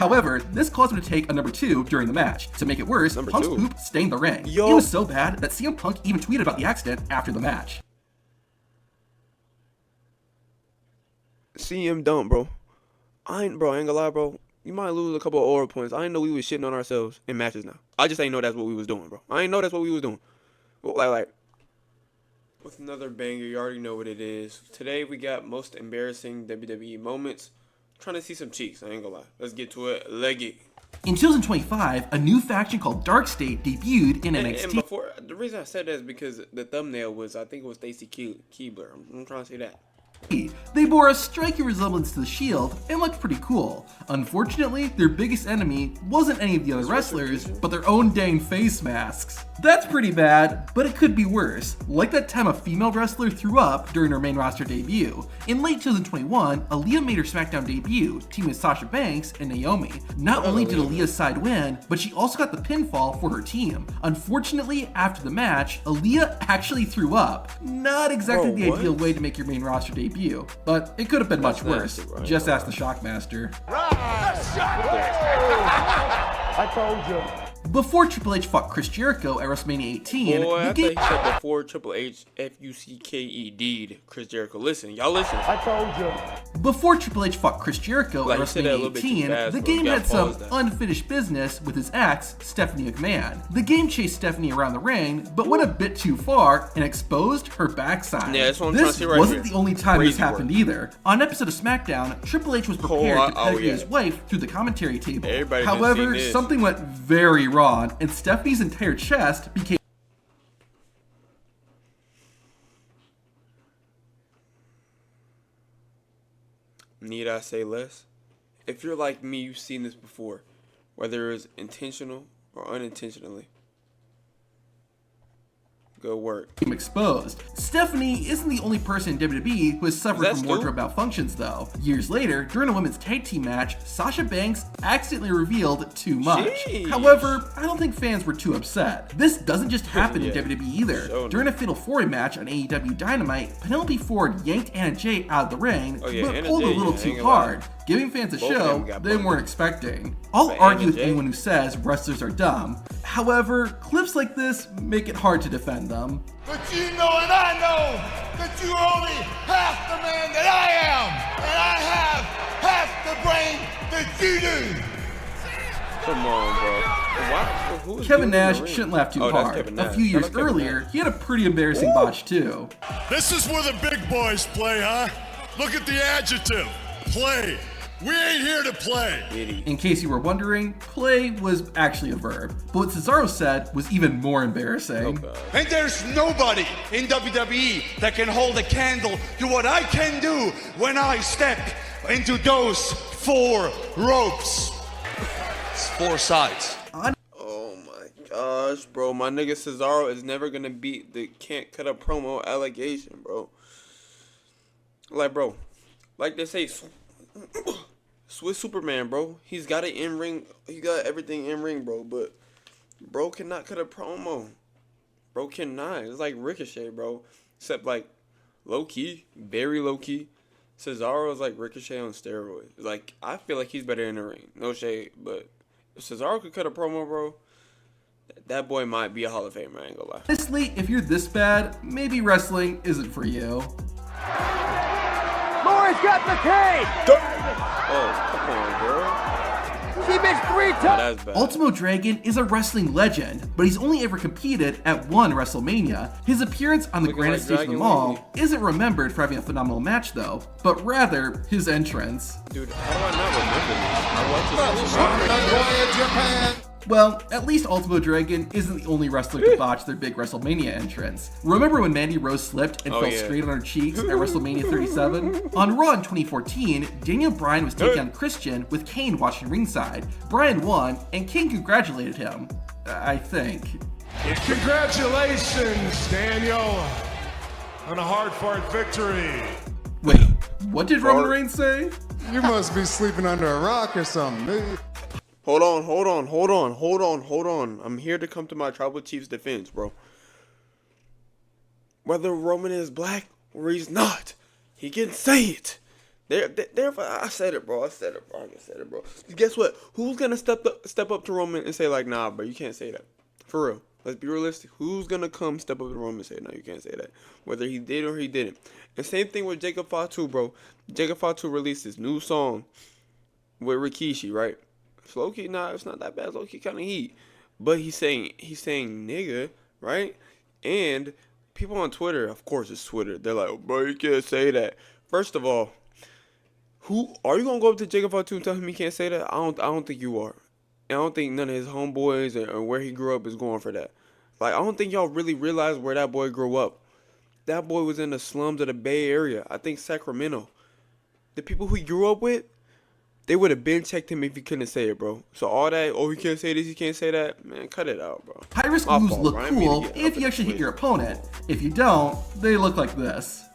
However, this caused him to take a number 2 during the match. To make it worse, Punk's poop stained the ring. It was so bad that CM Punk even tweeted about the accident after the match. CM don't, bro. I ain't gonna lie, bro. You might lose a couple of aura points. I ain't know we was shitting on ourselves in matches now. I just ain't know that's what we was doing, bro. I ain't know that's what we was doing. Like. With another banger, you already know what it is. Today we got most embarrassing WWE moments. Trying to see some cheeks, I ain't gonna lie. Let's get to it. Leg it. In 2025, a new faction called Dark State debuted in NXT. And before, the reason I said that is because the thumbnail was, I think it was Stacy Keibler. I'm trying to say that. They bore a striking resemblance to the Shield and looked pretty cool. Unfortunately, their biggest enemy wasn't any of the other wrestlers, but their own dang face masks. That's pretty bad, but it could be worse. Like that time a female wrestler threw up during her main roster debut. In late 2021, Aaliyah made her SmackDown debut, teaming with Sasha Banks and Naomi. Not only did Aaliyah's side win, but she also got the pinfall for her team. Unfortunately, after the match, Aaliyah actually threw up. Not exactly the ideal way to make your main roster debut, but it could have been much worse. Right? Just ask the Shockmaster. I told you. Before Triple H fought Chris Jericho at WrestleMania 18, Boy, I thought he said before Triple H FUCKED'd Chris Jericho. Listen, y'all listen. I told you. Before Triple H fought Chris Jericho at WrestleMania 18, the game had some unfinished business with his ex, Stephanie McMahon. The game chased Stephanie around the ring, but went a bit too far and exposed her backside. Yeah, that's what I'm trying to see right wasn't here. The only time this happened either. On an episode of SmackDown, Triple H was prepared to pedigree his wife through the commentary table. However, something went very wrong, and Stephanie's entire chest became... Need I say less? If you're like me, you've seen this before, whether it's intentional or unintentionally. Good work. Exposed. Stephanie isn't the only person in WWE who has suffered from wardrobe malfunctions, though. Years later, during a women's tag team match, Sasha Banks accidentally revealed too much. Jeez. However, I don't think fans were too upset. This doesn't just happen in WWE either. During a Fatal 4-Way match on AEW Dynamite, Penelope Ford yanked Anna Jay out of the ring, but pulled a little too hard, giving fans a show they weren't expecting. I'll argue with anyone who says wrestlers are dumb. However, clips like this make it hard to defend them. But you know and I know that you're only half the man that I am, and I have half the brain that you do. Come on, bro. Kevin Nash shouldn't laugh too hard. A few years earlier, he had a pretty embarrassing botch too. This is where the big boys play, huh? Look at the adjective, play. We ain't here to play. In case you were wondering, play was actually a verb. But what Cesaro said was even more embarrassing. And there's nobody in WWE that can hold a candle to what I can do when I step into those 4 ropes. It's 4 sides. Oh my gosh, bro. My nigga Cesaro is never gonna beat the can't cut a promo allegation, bro. Like, bro, like they say, Swiss Superman, bro. He's got it in ring. He got everything in ring, bro. But bro cannot cut a promo. Bro cannot. It's like Ricochet, bro. Except like low key, very low key. Cesaro is like Ricochet on steroids. Like I feel like he's better in the ring. No shade, but if Cesaro could cut a promo, bro, that boy might be a Hall of Famer. I ain't gonna lie. Honestly, if you're this bad, maybe wrestling isn't for you. Lori's got the cane! Oh, come on, girl. She missed 3 times! Ultimo Dragon is a wrestling legend, but he's only ever competed at one WrestleMania. His appearance on the grandest stage of them all isn't remembered for having a phenomenal match though, but rather his entrance. Dude, how do I not remember this? I watched this. Well, at least Ultimo Dragon isn't the only wrestler to botch their big WrestleMania entrance. Remember when Mandy Rose slipped and fell straight on her cheeks at WrestleMania 37? On Raw in 2014, Daniel Bryan was taking on Christian with Kane watching ringside. Bryan won, and Kane congratulated him. I think. Congratulations, Daniel, on a hard-fought victory. Wait, what did Roman Reigns say? You must be sleeping under a rock or something, man. Hold on. I'm here to come to my Tribal Chief's defense, bro. Whether Roman is black or he's not, he can say it. I said it, bro. I said it, bro. Guess what? Who's gonna step up to Roman and say like, nah, bro, you can't say that. For real. Let's be realistic. Who's gonna step up to Roman and say, no, you can't say that. Whether he did or he didn't. And same thing with Jacob Fatu, bro. Jacob Fatu released his new song with Rikishi, right? It's low key, nah, it's not that bad. It's low key kind of heat. But he's saying nigga, right? And people on Twitter, of course it's Twitter, they're like, oh, bro, you can't say that. First of all, who are you gonna go up to Jacob Fatu and tell him he can't say that? I don't think you are. And I don't think none of his homeboys or where he grew up is going for that. Like, I don't think y'all really realize where that boy grew up. That boy was in the slums of the Bay Area. I think Sacramento. The people who he grew up with, they would have been checked him if he couldn't say it, bro. So all that, oh, he can't say this, he can't say that, man, cut it out, bro. High risk My moves fault, look bro. I didn't mean to cool get if up you in actually hit this your opponent. If you don't, they look like this.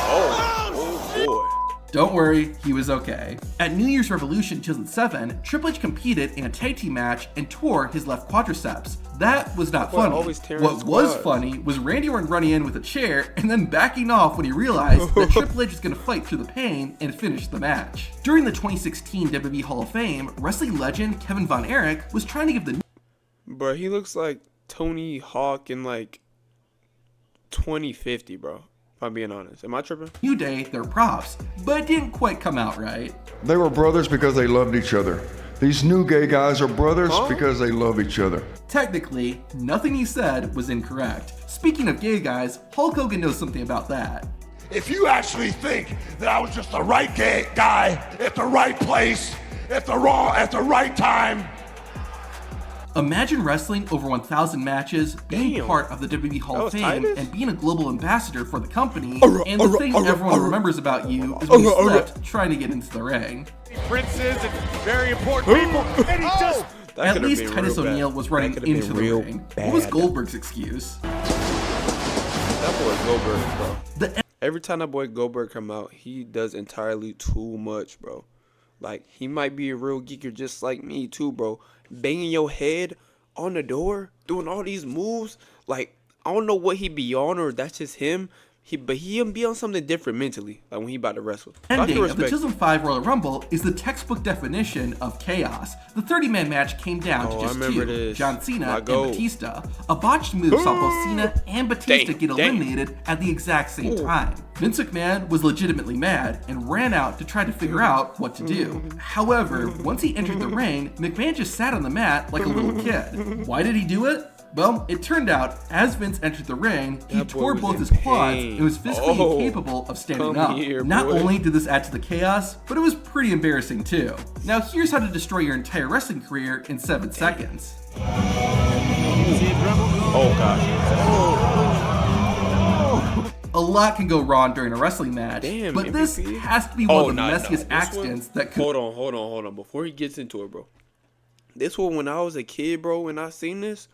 Oh boy. Don't worry, he was okay. At New Year's Revolution 2007, Triple H competed in a tag team match and tore his left quadriceps. That was not funny. always tearing What his was quads. funny was Randy Orton running in with a chair and then backing off when he realized that Triple H was going to fight through the pain and finish the match. During the 2016 WWE Hall of Fame, wrestling legend Kevin Von Erich was trying to give the Bro, he looks like Tony Hawk in like 2050, bro. If I'm being honest. Am I tripping? New Day their props, but it didn't quite come out right. They were brothers because they loved each other. These new gay guys are brothers because they love each other. Technically, nothing he said was incorrect. Speaking of gay guys, Hulk Hogan knows something about that. If you actually think that I was just the right gay guy at the right place at the right time. Imagine wrestling over 1,000 matches, being Damn. part of the WWE Hall of was Fame, Titus? and being a global ambassador for the company, and the thing everyone remembers about you is when you slipped trying to get into the ring. Princes and very important people, and he just That At could've least been Titus real bad. O'Neil was That running could've been into the real ring. bad. What was Goldberg's excuse? That boy Goldberg, bro. The Every time that boy Goldberg come out, he does entirely too much, bro. Like, he might be a real geeker just like me too, bro. Banging your head on the door, doing all these moves. Like, I don't know what he be on, or that's just him. But he be on something different mentally, like when he about to wrestle. So I can ending of the respect it. 2005 Royal Rumble is the textbook definition of chaos. The 30-man match came down to Oh, I just remember two, this. John Cena My and goat. Batista. A botched move saw both Cena and Batista get Damn. eliminated at the exact same time. Vince McMahon was legitimately mad and ran out to try to figure out what to do. However, once he entered the ring, McMahon just sat on the mat like a little kid. Why did he do it? Well, it turned out, as Vince entered the ring, he That boy tore was both in his quads pain. and was physically Oh, incapable of standing come up. here, Not boy. only did this add to the chaos, but it was pretty embarrassing too. Now here's how to destroy your entire wrestling career in 7 seconds. Oh, gosh. A lot can go wrong during a wrestling match, Damn, but this MVP? has to be one of the nah, messiest This accidents one, that could. Hold on. Before he gets into it, bro. This one, when I was a kid, bro, when I seen this,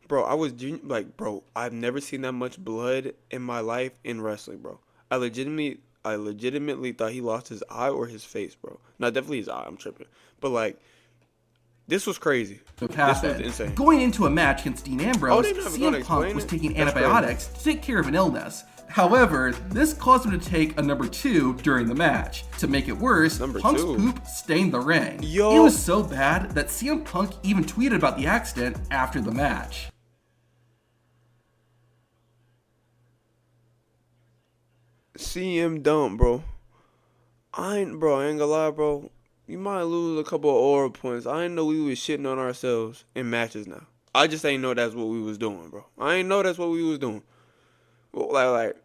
bro, I was like, bro, I've never seen that much blood in my life in wrestling, bro. I legitimately thought he lost his eye or his face, bro. Not definitely his eye. I'm tripping, but like, this was crazy. This was Happened. insane. Going into a match against Dean Ambrose, they never gonna CM Punk explain was it? taking That's antibiotics to take care of an illness. However, this caused him to take a number 2 during the match. To make it worse, Number Punk's 2? poop stained the ring. Yo. It was so bad that CM Punk even tweeted about the accident after the match. CM dump, bro. I ain't gonna lie, bro. You might lose a couple of aura points. I ain't know we was shitting on ourselves in matches now. I just ain't know that's what we was doing, bro. I ain't know that's what we was doing. Well, like,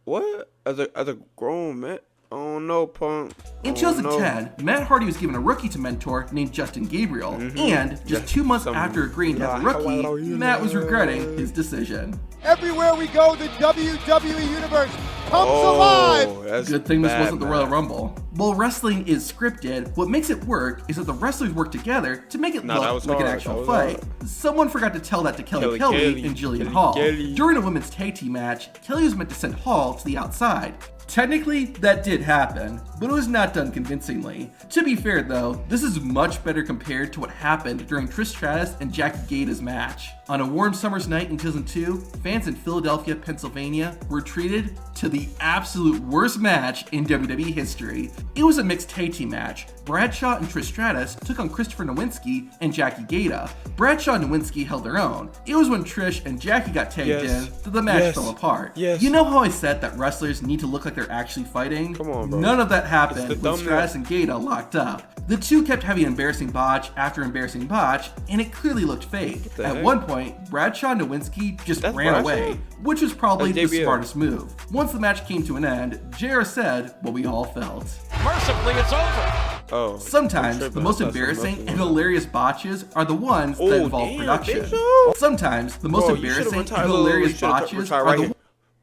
what? As a grown man, I don't know, Punk. In I don't know. 2010, Matt Hardy was given a rookie to mentor named Justin Gabriel, and just 2 months after agreeing to have a rookie, Matt was regretting his decision. Everywhere we go, the WWE Universe comes Oh, alive. that's Good thing this bad, wasn't the man. Royal Rumble. While wrestling is scripted, what makes it work is that the wrestlers work together to make it Nah, that look was like an hard. actual That was fight. hard. Someone forgot to tell that to Kelly Kelly and Jillian Kelly Hall. Kelly. During a women's tag team match, Kelly was meant to send Hall to the outside. Technically, that did happen, but it was not done convincingly. To be fair though, this is much better compared to what happened during Trish Stratus and Jackie Gaeta's match. On a warm summer's night in 2002, fans in Philadelphia, Pennsylvania were treated to the absolute worst match in WWE history. It was a mixed tag team match. Bradshaw and Trish Stratus took on Christopher Nowinski and Jackie Gaeta. Bradshaw and Nowinski held their own. It was when Trish and Jackie got tagged in that the match fell apart. You know how I said that wrestlers need to look like they're actually fighting? Come on, bro. None of that happened when Stratus and Gaeta locked up. The two kept having embarrassing botch after embarrassing botch, and it clearly looked fake. At one point, Bradshaw and Nowinski just ran away, which was probably the smartest move. Once the match came to an end, JR said what we all felt. Mercifully, it's over. Oh, sometimes the most embarrassing and hilarious botches are the ones that involve production. Sometimes the most embarrassing and hilarious botches are the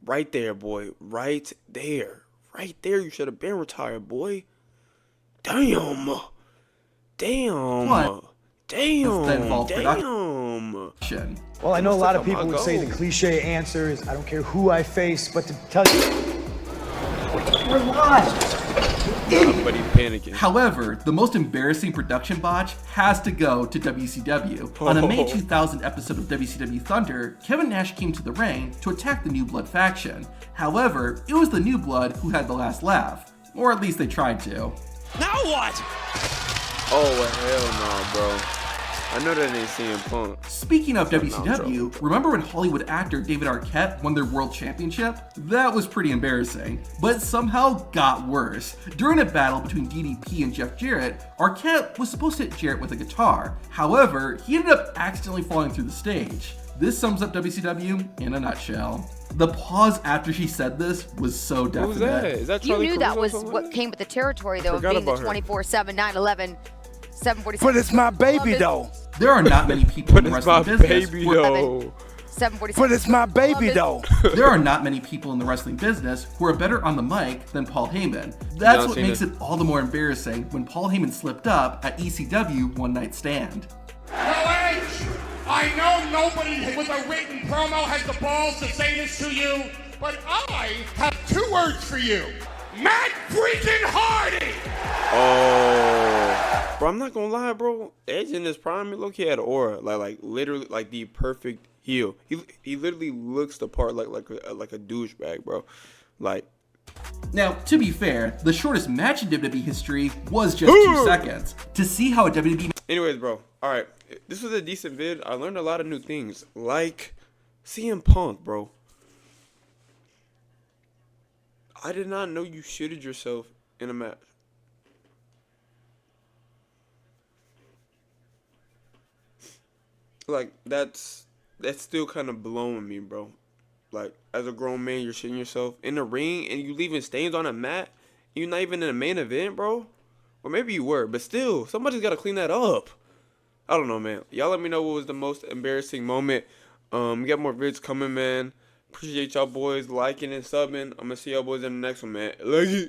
right there, boy. Right there. Right there. You should have been retired, boy. Damn. Damn. Damn. That involve Damn. production. Well, I know a lot of people would say the cliche answer is, I don't care who I face, but to tell you, we're live. Everybody panicking. However, the most embarrassing production botch has to go to WCW. On a May 2000 episode of WCW Thunder, Kevin Nash came to the ring to attack the New Blood faction. However, it was the New Blood who had the last laugh. Or at least they tried to. Now what? Oh, well, hell no, bro. I know that ain't CM Punk. Speaking of WCW, remember when Hollywood actor David Arquette won their world championship? That was pretty embarrassing, but somehow got worse. During a battle between DDP and Jeff Jarrett, Arquette was supposed to hit Jarrett with a guitar. However, he ended up accidentally falling through the stage. This sums up WCW in a nutshell. The pause after she said this was so definite. What was that? Is that You Charlie knew Caruso that was something what like came with the territory, though, of Forgot being the about her. 24/7, 9/11, 747. But it's my baby, though. There are not many people in the But it's my wrestling business. baby, though. 747. But it's my baby, though. There are not many people in the wrestling business who are better on the mic than Paul Heyman. That's what makes it all the more embarrassing when Paul Heyman slipped up at ECW One Night Stand. I know nobody with a written promo has the balls to say this to you, but I have 2 words for you. Matt freaking Hardy! Oh, bro, I'm not gonna lie, bro. Edge in his prime, look, he had aura, like literally, like the perfect heel. He literally looks the part, like a douchebag, bro. Like. Now, to be fair, the shortest match in WWE history was just 2 seconds. To see how a WWE. Anyways, bro. All right, this was a decent vid. I learned a lot of new things, like CM Punk, bro. I did not know you shitted yourself in a match. Like, that's still kind of blowing me, bro. Like, as a grown man, you're shitting yourself in the ring and you leaving stains on a mat. You're not even in the main event, bro. Or maybe you were, but still, somebody's got to clean that up. I don't know, man. Y'all let me know what was the most embarrassing moment. We got more vids coming, man. Appreciate y'all boys liking and subbing. I'm going to see y'all boys in the next one, man. Like it.